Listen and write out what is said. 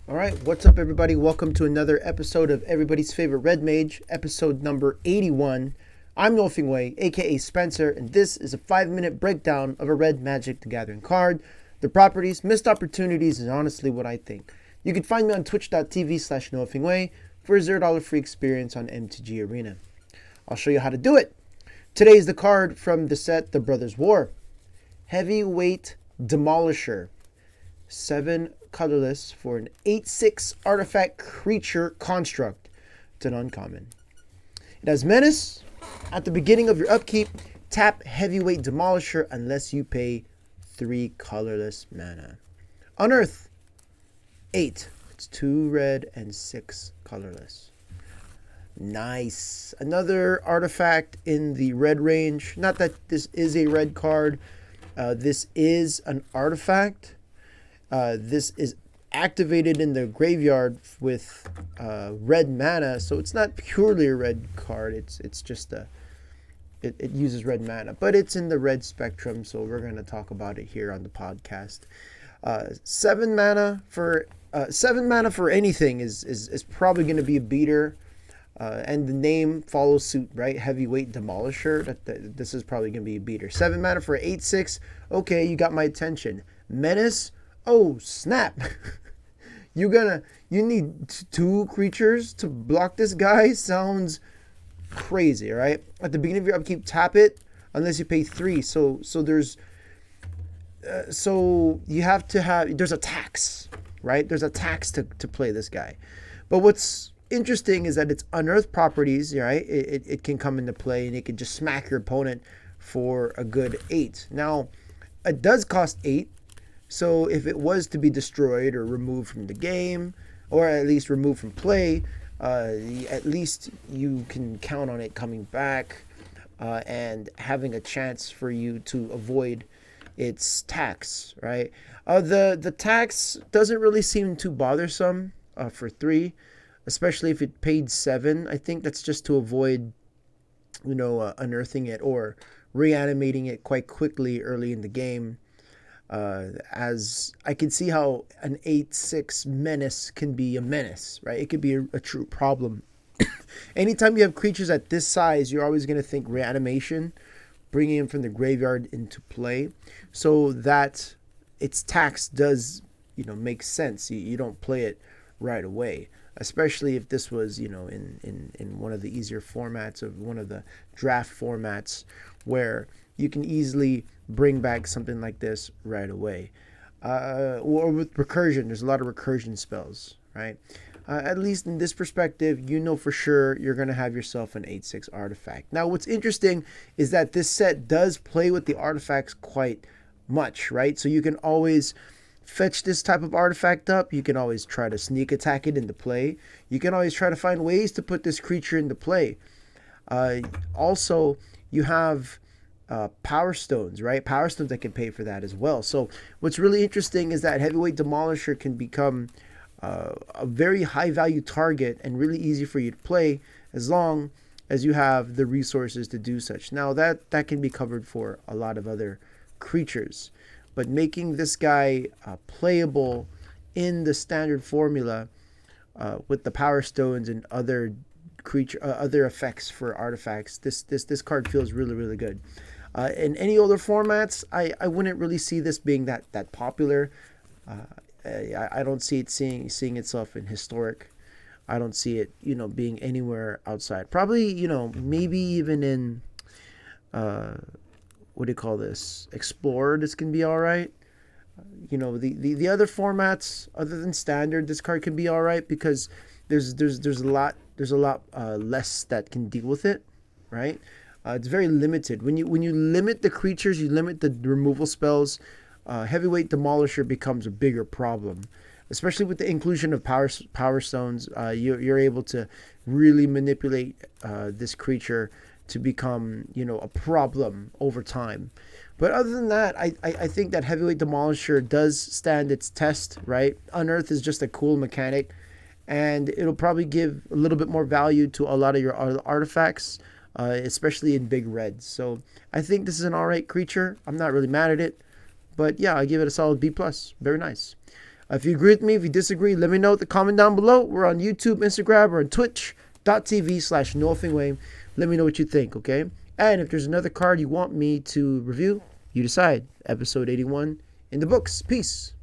All right, what's up, everybody? Welcome to another episode of everybody's favorite Red Mage, episode number 81. I'm Nofing Wei, aka Spencer, and this is a 5-minute breakdown of a Red Magic the Gathering card, the properties, missed opportunities, and honestly what I think. You can find me on twitch.tv/NoFingWei for a $0 free experience on MTG Arena. I'll show you how to do it. Today is the card from the set The Brothers War. Heavyweight Demolisher. 7 colorless for an 8/6 artifact creature construct. It's an uncommon. It has menace. At the beginning of your upkeep, tap Heavyweight Demolisher unless you pay 3 colorless mana. Unearth. 8. It's 2 red and 6 colorless. Nice. Another artifact in the red range. Not that this is a red card. This is an artifact. This is activated in the graveyard with red mana, so it's not purely a red card. It's just it uses red mana, but it's in the red spectrum, so we're going to talk about it here on the podcast. 7 mana for anything is probably going to be a beater. And the name follows suit, right? Heavyweight Demolisher. This is probably going to be a beater. 7 mana for 8/6. Okay, you got my attention. Menace. Oh, snap. You need 2 creatures to block this guy? Sounds crazy, right? At the beginning of your upkeep, tap it unless you pay 3. So there's so you have to have, there's a tax, right? There's a tax to play this guy. But what's interesting is that it's unearthed properties, right? It can come into play and it can just smack your opponent for a good 8. Now, it does cost 8. So if it was to be destroyed or removed from the game, or at least removed from play, at least you can count on it coming back and having a chance for you to avoid its tax, right? The tax doesn't really seem too bothersome for 3, especially if it paid 7. I think that's just to avoid, unearthing it or reanimating it quite quickly early in the game. As I can see how an 8/6 menace can be a menace, right? It could be a true problem. Anytime you have creatures at this size, you're always going to think reanimation, bringing them from the graveyard into play, so that its tax does, make sense. You don't play it right away, especially if this was, in one of the easier formats of one of the draft formats where you can easily bring back something like this right away. Or with recursion, there's a lot of recursion spells, right? At least in this perspective, for sure you're going to have yourself an 8/6 artifact. Now, what's interesting is that this set does play with the artifacts quite much, right? So you can always fetch this type of artifact up. You can always try to sneak attack it into play. You can always try to find ways to put this creature into play. Also, you have power stones, right? Power stones that can pay for that as well. So what's really interesting is that Heavyweight Demolisher can become a very high value target and really easy for you to play as long as you have the resources to do such. Now that can be covered for a lot of other creatures, but making this guy playable in the standard formula with the power stones and other other effects for artifacts, this card feels really, really good. In any older formats, I wouldn't really see this being that popular. I don't see it seeing itself in historic. I don't see it, being anywhere outside. Probably, maybe even in what do you call this? Explorer, this can be all right. The other formats other than standard, this card can be all right because there's a lot less that can deal with it, right? It's very limited. When you limit the creatures, you limit the removal spells. Heavyweight Demolisher becomes a bigger problem, especially with the inclusion of power stones. You're able to really manipulate this creature to become, a problem over time. But other than that, I think that Heavyweight Demolisher does stand its test, right? Unearth is just a cool mechanic, and it'll probably give a little bit more value to a lot of your artifacts, especially in big reds. So I think this is an alright creature. I'm not really mad at it, but yeah, I give it a solid B+. Very nice. If you agree with me, if you disagree, let me know at the comment down below. We're on YouTube, Instagram, or on twitch.tv/northingway. Let me know what you think, okay? And if there's another card you want me to review, you decide. Episode 81 in the books. Peace.